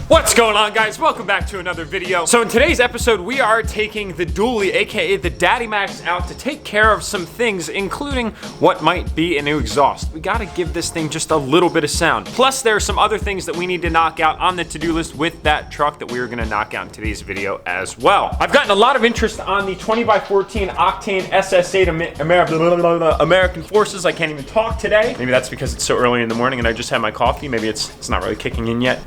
What's going on, guys? Welcome back to another video. So in today's episode, we are taking the dually, aka the Daddymax, out to take care of some things, including what might be a new exhaust. We gotta give this thing just a little bit of sound. Plus, there are some other things that we need to knock out on the to-do list with that truck that we are gonna knock out in today's video as well. I've gotten a lot of interest on the 20x14 octane SS8 American Forces. I can't even talk today. Maybe that's because it's so early in the morning and I just had my coffee. Maybe it's not really kicking in yet.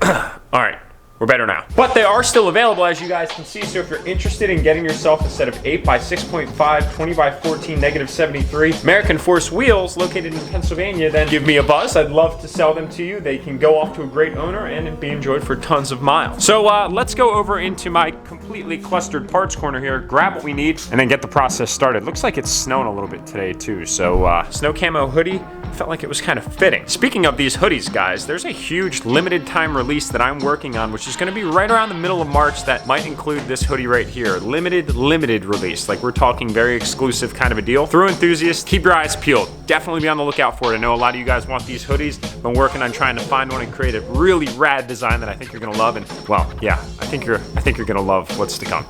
All right. We're better now. But they are still available, as you guys can see, so if you're interested in getting yourself a set of 8x6.5, 20x14, -73 American Force wheels located in Pennsylvania, then give me a buzz. I'd love to sell them to you. They can go off to a great owner and be enjoyed for tons of miles. So let's go over into my completely clustered parts corner here, grab what we need, and then get the process started. Looks like it's snowing a little bit today too, so snow camo hoodie, felt like it was kind of fitting. Speaking of these hoodies, guys, there's a huge limited time release that I'm working on, which is gonna be right around the middle of March. That might include this hoodie right here. Limited release. Like, we're talking very exclusive kind of a deal. Through enthusiasts, keep your eyes peeled. Definitely be on the lookout for it. I know a lot of you guys want these hoodies. Been working on trying to find one and create a really rad design that I think you're gonna love. And well, yeah, I think you're gonna love what's to come.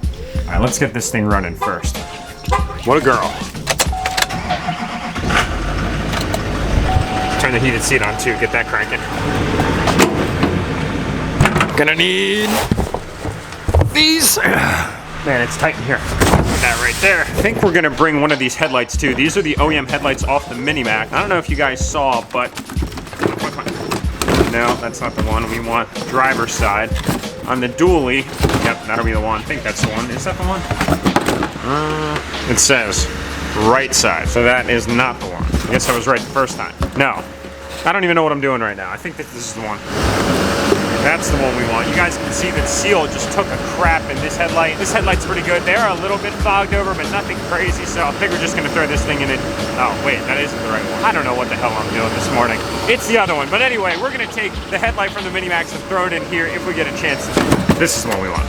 All right, let's get this thing running first. What a girl. Turn the heated seat on too, get that cranking. Gonna need these. Man, it's tight in here. That right there. I think we're gonna bring one of these headlights too. These are the OEM headlights off the Mini-Mac. I don't know if you guys saw, but no, that's not the one. We want driver's side. On the dually, yep, that'll be the one. I think that's the one. Is that the one? It says right side, so that is not the one. I guess I was right the first time. No, I don't even know what I'm doing right now. I think that this is the one. That's the one we want. You guys can see that seal just took a crap in this headlight. This headlight's pretty good. They are a little bit fogged over, but nothing crazy, so I think we're just gonna throw this thing in it. Oh, wait, that isn't the right one. I don't know what the hell I'm doing this morning. It's the other one, but anyway, we're gonna take the headlight from the Mini-Max and throw it in here if we get a chance. This is the one we want.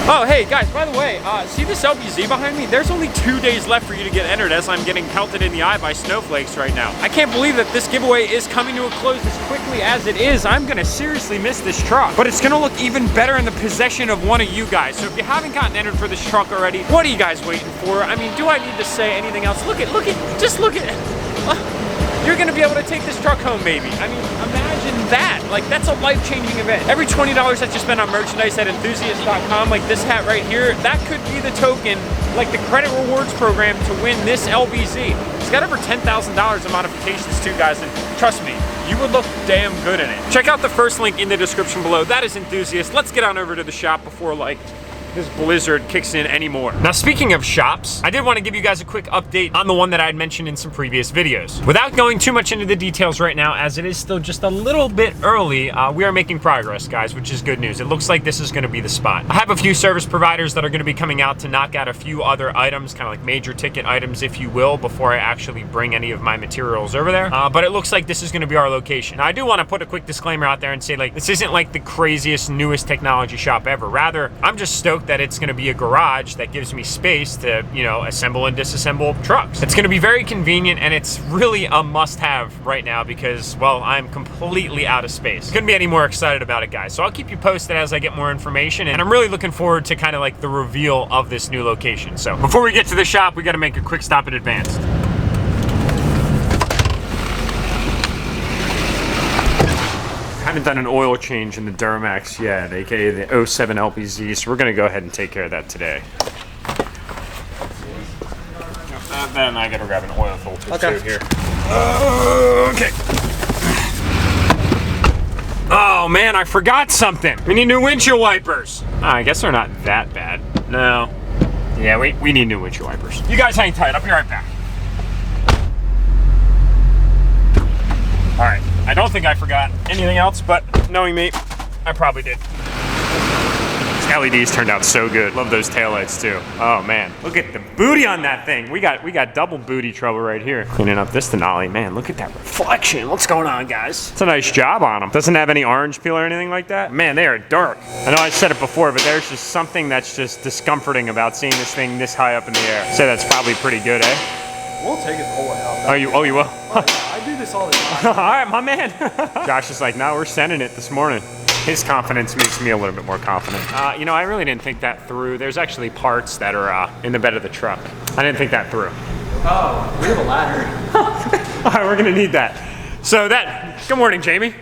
Oh, hey guys, by the way, see this LBZ behind me? There's only 2 days left for you to get entered as I'm getting pelted in the eye by snowflakes right now. I can't believe that this giveaway is coming to a close as quickly as it is. I'm gonna seriously miss this truck, but it's gonna look even better in the possession of one of you guys. So if you haven't gotten entered for this truck already, what are you guys waiting for? I mean, do I need to say anything else? Just look at, you're gonna be able to take this truck home, maybe. I mean, imagine that. Like, that's a life-changing event. Every $20 that you spend on merchandise at enthusiast.com, like this hat right here, that could be the token, like the credit rewards program to win this LBZ. It's got over $10,000 in modifications too, guys, and trust me, you would look damn good in it. Check out the first link in the description below. That is Enthusiast. Let's get on over to the shop before, like, this blizzard kicks in anymore. Now, speaking of shops, I did want to give you guys a quick update on the one that I had mentioned in some previous videos. Without going too much into the details right now, as it is still just a little bit early, we are making progress, guys, which is good news. It looks like this is going to be the spot. I have a few service providers that are going to be coming out to knock out a few other items, kind of like major ticket items, if you will, before I actually bring any of my materials over there. But it looks like this is going to be our location. Now, I do want to put a quick disclaimer out there and say, like, this isn't like the craziest, newest technology shop ever. Rather, I'm just stoked that it's going to be a garage that gives me space to, you know, assemble and disassemble trucks. It's going to be very convenient, and it's really a must-have right now because, well, I'm completely out of space. Couldn't be any more excited about it, guys. So I'll keep you posted as I get more information, and I'm really looking forward to kind of like the reveal of this new location. So before we get to the shop, we got to make a quick stop at Advanced. Haven't done an oil change in the DURTYMAX yet, aka the 07 LPZ, so we're gonna go ahead and take care of that today. Then I gotta grab an oil filter too here. Okay. Oh man, I forgot something. We need new windshield wipers. I guess they're not that bad. No. Yeah, we need new windshield wipers. You guys hang tight, I'll be right back. All right. I don't think I forgot anything else, but knowing me, I probably did. These LEDs turned out so good. Love those taillights too. Oh man, look at the booty on that thing. We got double booty trouble right here. Cleaning up this Denali. Man, look at that reflection. What's going on, guys? It's a nice job on them. Doesn't have any orange peel or anything like that. Man, they are dark. I know I said it before, but there's just something that's just discomforting about seeing this thing this high up in the air. So that's probably pretty good, eh? We'll take it the whole way out. Oh, you will? I do this all the time. All right, my man. Josh is like, no, we're sending it this morning. his confidence makes me a little bit more confident. You know, I really didn't think that through. There's actually parts that are in the bed of the truck. I didn't think that through. Oh, we have a ladder. All right, we're gonna need that. So good morning, Jamie.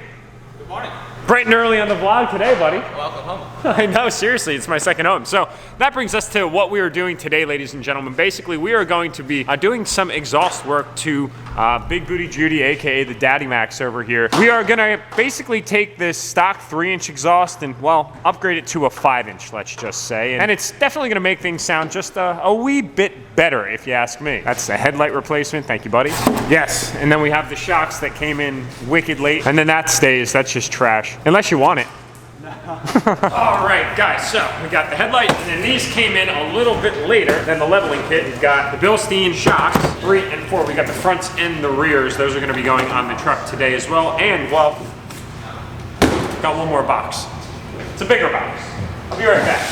Good morning. Bright and early on the vlog today, buddy. Welcome home. I know, seriously, it's my second home. So that brings us to what we are doing today, ladies and gentlemen. Basically, we are going to be doing some exhaust work to Big Booty Judy, AKA the Daddymax over here. We are gonna basically take this stock 3-inch exhaust and, well, upgrade it to a 5-inch, let's just say. And it's definitely gonna make things sound just a wee bit better, if you ask me. That's the headlight replacement, thank you, buddy. Yes, and then we have the shocks that came in wicked late, and then that stays, that's just trash. Unless you want it. All right, guys, so we got the headlight, and then these came in a little bit later than the leveling kit. We've got the Bilstein shocks, 3 and 4. We got the fronts and the rears. Those are gonna be going on the truck today as well. And, well, got one more box. It's a bigger box. I'll be right back.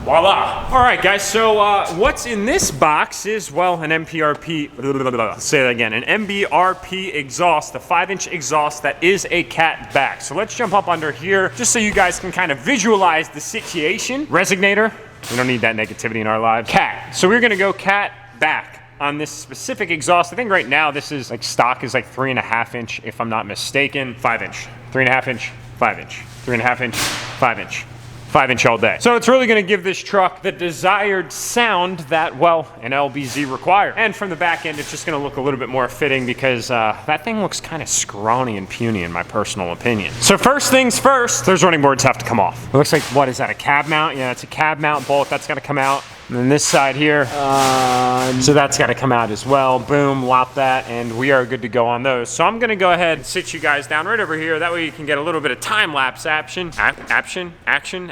Voila. All right, guys, so what's in this box is, well, an MPRP, say that again, an MBRP exhaust, a 5-inch exhaust that is a cat back. So let's jump up under here just so you guys can kind of visualize the situation. Resignator, we don't need that negativity in our lives. Cat, so we're gonna go cat back on this specific exhaust. I think right now this is like stock is like 3.5-inch, if I'm not mistaken. 5-inch, 3.5-inch, 5-inch, 3.5-inch, 5-inch. 5-inch all day. So it's really gonna give this truck the desired sound that, well, an LBZ requires. And from the back end, it's just gonna look a little bit more fitting because that thing looks kind of scrawny and puny in my personal opinion. So first things first, those running boards have to come off. It looks like, what is that, a cab mount? Yeah, it's a cab mount bolt, that's gotta come out. And then this side here, so that's gotta come out as well. Boom, lop that, and we are good to go on those. So I'm gonna go ahead and sit you guys down right over here. That way you can get a little bit of time-lapse action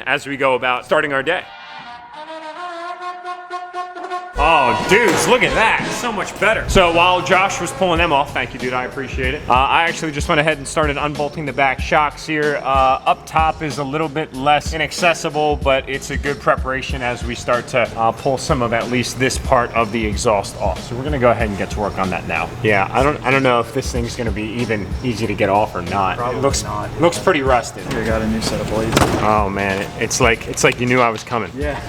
as we go about starting our day. Oh, dudes, look at that. So much better. So while Josh was pulling them off, thank you, dude, I appreciate it. I actually just went ahead and started unbolting the back shocks here. Up top is a little bit less inaccessible, but it's a good preparation as we start to pull some of at least this part of the exhaust off. So we're gonna go ahead and get to work on that now. Yeah, I don't know if this thing's gonna be even easy to get off or not. Probably not. Looks pretty rusted. Here, got a new set of blades. Oh man, it's like you knew I was coming. Yeah.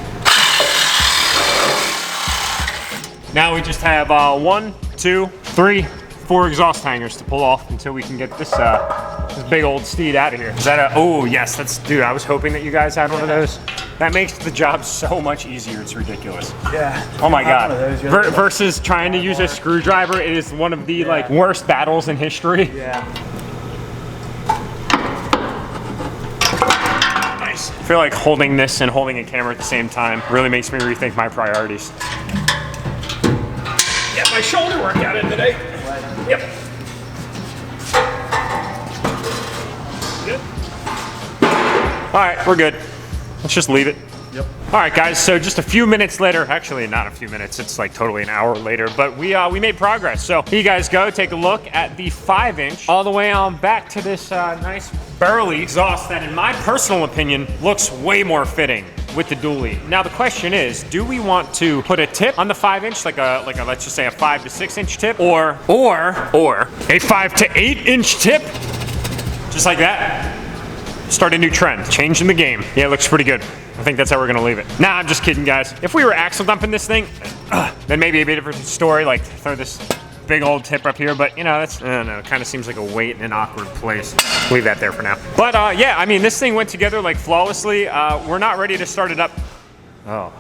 Now we just have 1, 2, 3, 4 exhaust hangers to pull off until we can get this big old steed out of here. Is that a, oh yes, dude, I was hoping that you guys had one of those. That makes the job so much easier, it's ridiculous. Yeah. Oh my God. Versus trying to use a screwdriver, it is one of the like worst battles in history. Yeah. Nice. I feel like holding this and holding a camera at the same time really makes me rethink my priorities. Yeah, my shoulder workout in today. Yep. Good. All right, we're good. Let's just leave it. Yep. All right, guys, so just a few minutes later, actually not a few minutes, it's like totally an hour later, but we made progress. So here you guys go, take a look at the 5-inch all the way on back to this nice burly exhaust that in my personal opinion looks way more fitting with the dually. Now the question is, do we want to put a tip on the 5-inch, like a let's just say a 5 to 6-inch tip, or a 5 to 8-inch tip, just like that? Start a new trend, changing the game. Yeah, it looks pretty good. I think that's how we're gonna leave it. Nah, I'm just kidding, guys. If we were axle dumping this thing, then maybe a bit of a story, like throw this big old tip up here, but you know, that's, I don't know, it kind of seems like a weight in an awkward place. Leave that there for now. But yeah, I mean, this thing went together like flawlessly. We're not ready to start it up. Oh.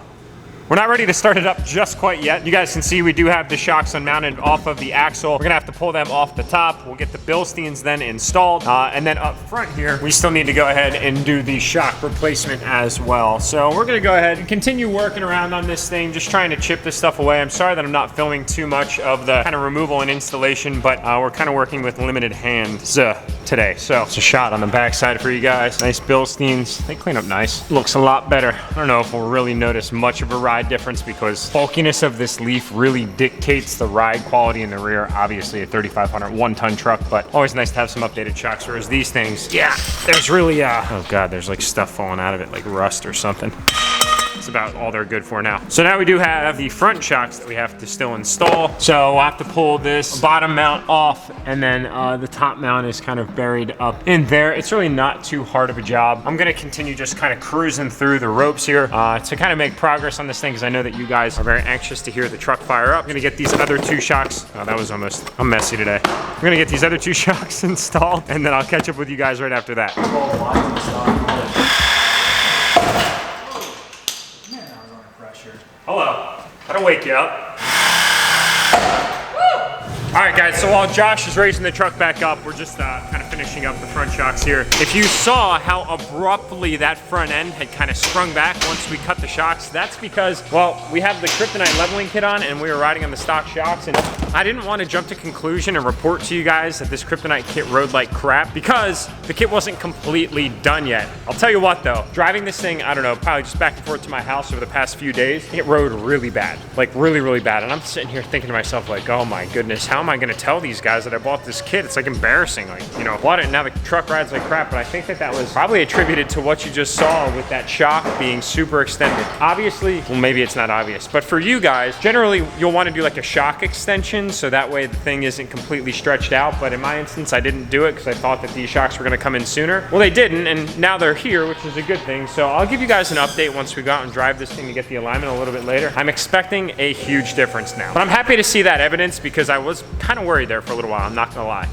We're not ready to start it up just quite yet. You guys can see we do have the shocks unmounted off of the axle. We're gonna have to pull them off the top. We'll get the Bilsteins then installed. And then up front here, we still need to go ahead and do the shock replacement as well. So we're gonna go ahead and continue working around on this thing, just trying to chip this stuff away. I'm sorry that I'm not filming too much of the kind of removal and installation, but we're kind of working with limited hands today. So it's a shot on the backside for you guys. Nice Bilsteins, they clean up nice. Looks a lot better. I don't know if we'll really notice much of a ride difference because bulkiness of this Leaf really dictates the ride quality in the rear. Obviously a 3,500 1-ton truck, but always nice to have some updated shocks. Whereas these things, yeah, there's really, oh God, there's like stuff falling out of it, like rust or something. That's about all they're good for now. So now we do have the front shocks that we have to still install. So we'll have to pull this bottom mount off, and then the top mount is kind of buried up in there. It's really not too hard of a job. I'm gonna continue just kind of cruising through the ropes here to kind of make progress on this thing, because I know that you guys are very anxious to hear the truck fire up. I'm gonna get these other 2 shocks. Oh, that was almost, I'm messy today. I'm gonna get these other 2 shocks installed, and then I'll catch up with you guys right after that. Man, I was under pressure. Hello, that'll wake you up. All right, guys, so while Josh is raising the truck back up, we're just kind of finishing up the front shocks here. If you saw how abruptly that front end had kind of sprung back once we cut the shocks, that's because, well, we have the kryptonite leveling kit on and we were riding on the stock shocks, and I didn't want to jump to conclusion and report to you guys that this kryptonite kit rode like crap because the kit wasn't completely done yet. I'll tell you what though, driving this thing, I don't know, probably just back and forth to my house over the past few days, it rode really bad, like really, really bad. And I'm sitting here thinking to myself like, oh my goodness, how am I gonna tell these guys that I bought this kit? It's like embarrassing, like, you know, bought it and now the truck rides like crap. But I think that that was probably attributed to what you just saw with that shock being super extended. Obviously, well, maybe it's not obvious, but for you guys, generally you'll want to do like a shock extension so that way the thing isn't completely stretched out. But in my instance, I didn't do it because I thought that these shocks were gonna come in sooner. Well, they didn't, and now they're here, which is a good thing. So I'll give you guys an update once we go out and drive this thing to get the alignment a little bit later. I'm expecting a huge difference now, but I'm happy to see that evidence because I was kind of worried there for a little while, I'm not gonna lie.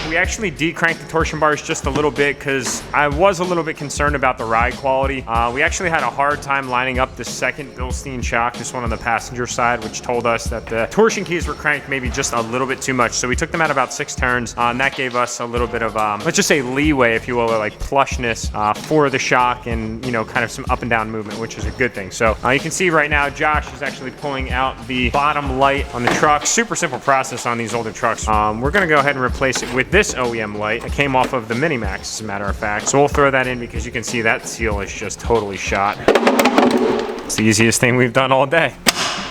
We actually decranked the torsion bars just a little bit because I was a little bit concerned about the ride quality. We actually had a hard time lining up the second Bilstein shock, this one on the passenger side, which told us that the torsion keys were cranked maybe just a little bit too much. So we took them at about 6 turns, and that gave us a little bit of, let's just say leeway, if you will, or like plushness for the shock and, you know, kind of some up and down movement, which is a good thing. So you can see right now, Josh is actually pulling out the bottom light on the truck. Super simple process on these older trucks. We're gonna go ahead and replace it with this OEM light. It came off of the Minimax, as a matter of fact. So we'll throw that in because you can see that seal is just totally shot. It's the easiest thing we've done all day.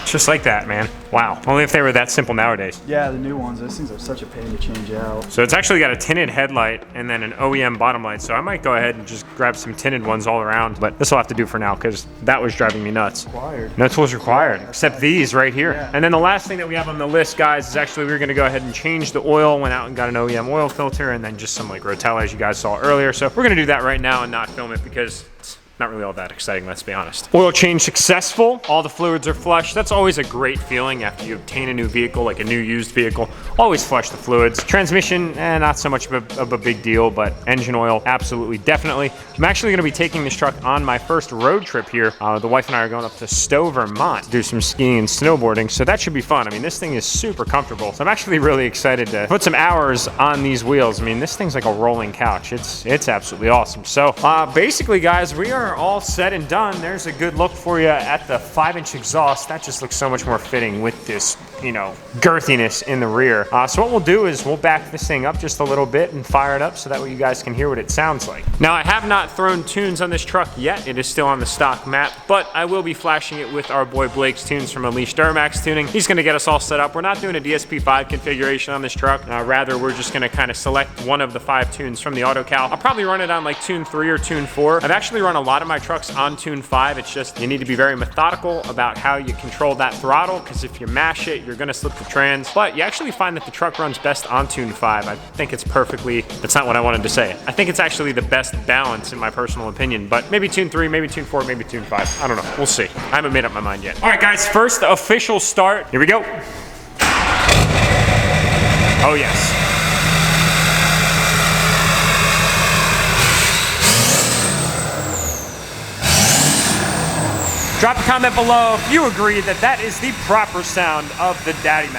Just like that, man. Wow. Only if they were that simple nowadays. Yeah, the new ones, those things are such a pain to change out. So it's actually got a tinted headlight and then an OEM bottom light. So I might go ahead and just grab some tinted ones all around, but this will have to do for now because that was driving me nuts. Required. No tools required, except these right here. Yeah. And then the last thing that we have on the list, guys, is actually we're gonna go ahead and change the oil. Went out and got an OEM oil filter and then just some like Rotella, as you guys saw earlier. So we're gonna do that right now and not film it because it's not really all that exciting, let's be honest. Oil change successful. All the fluids are flushed. That's always a great feeling after you obtain a new vehicle, like a new used vehicle. Always flush the fluids. Transmission, not so much of a big deal, but engine oil, absolutely, definitely. I'm actually gonna be taking this truck on my first road trip here. The wife and I are going up to Stowe, Vermont to do some skiing and snowboarding, so that should be fun. I mean, this thing is super comfortable, so I'm actually really excited to put some hours on these wheels. I mean, this thing's like a rolling couch. It's absolutely awesome. So basically, guys, we are all set and done. There's a good look for you at the 5-inch exhaust. That just looks so much more fitting with this, you know, girthiness in the rear. So what we'll do is we'll back this thing up just a little bit and fire it up so that way you guys can hear what it sounds like. Now, I have not thrown tunes on this truck yet. It is still on the stock map, but I will be flashing it with our boy Blake's tunes from Unleashed DURTYMAX Tuning. He's gonna get us all set up. We're not doing a DSP5 configuration on this truck. Rather, we're just gonna kind of select one of the 5 tunes from the AutoCal. I'll probably run it on like tune 3 or tune 4. I've actually run a lot of my trucks on tune 5. It's just you need to be very methodical about how you control that throttle, because if you mash it, you're gonna slip the trans. But you actually find that the truck runs best on tune 5. I think it's perfectly, that's not what I wanted to say. I think it's actually the best balance in my personal opinion, but maybe tune 3, maybe tune 4, maybe tune 5. I don't know, we'll see. I haven't made up my mind yet. All right, guys, first official start. Here we go. Oh yes. Drop a comment below if you agree that that is the proper sound of the Daddymax.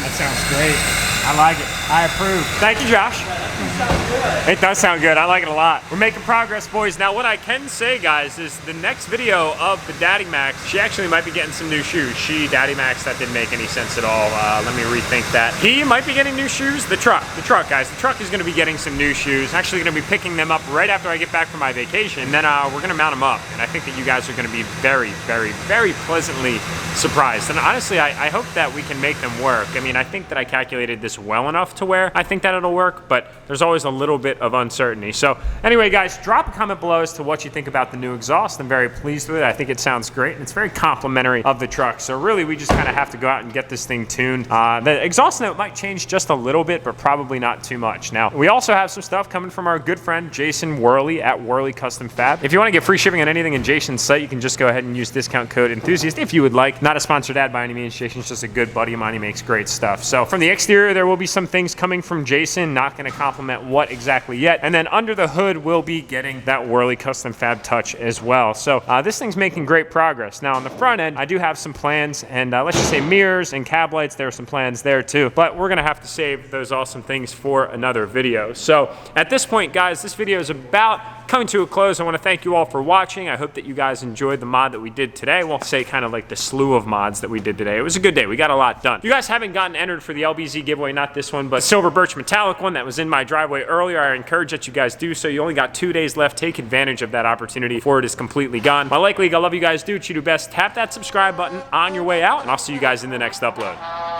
That sounds great. I like it. I approve. Thank you, Josh. It does sound good. I like it a lot. We're making progress, boys. Now, what I can say, guys, is the next video of the Daddymax, she actually might be getting some new shoes. Daddymax, that didn't make any sense at all. Let me rethink that. He might be getting new shoes. The truck, guys. The truck is going to be getting some new shoes. Actually going to be picking them up right after I get back from my vacation. And then we're going to mount them up. And I think that you guys are going to be very, very, very pleasantly surprised. And honestly, I hope that we can make them work. I mean, I think that I calculated this well enough to where I think that it'll work, but there's always a little bit of uncertainty. So anyway, guys, drop a comment below as to what you think about the new exhaust. I'm very pleased with it. I think it sounds great, and it's very complimentary of the truck. So really, we just kind of have to go out and get this thing tuned. The exhaust note might change just a little bit, but probably not too much. Now, we also have some stuff coming from our good friend Jason Worley at Worley Custom Fab. If you want to get free shipping on anything in Jason's site, you can just go ahead and use discount code Enthusiast if you would like. Not a sponsored ad by any means. Jason's just a good buddy of mine. He makes great stuff. So from the exterior, there will be some things coming from Jason. Not going to compliment what exactly yet. And then under the hood, we'll be getting that Worley Custom Fab touch as well. So this thing's making great progress. Now on the front end, I do have some plans, and let's just say mirrors and cab lights. There are some plans there too, but we're going to have to save those awesome things for another video. So at this point, guys, this video is about coming to a close. I want to thank you all for watching. I hope that you guys enjoyed the mod that we did today. We'll say kind of like the slew of mods that we did today. It was a good day. We got a lot done. If you guys haven't gotten entered for the LBZ giveaway, not this one, but silver birch metallic one that was in my driveway earlier, I encourage that you guys do so. You only got 2 days left. Take advantage of that opportunity before it is completely gone. My Like League, I love you guys. Do what you do best. Tap that subscribe button on your way out, and I'll see you guys in the next upload.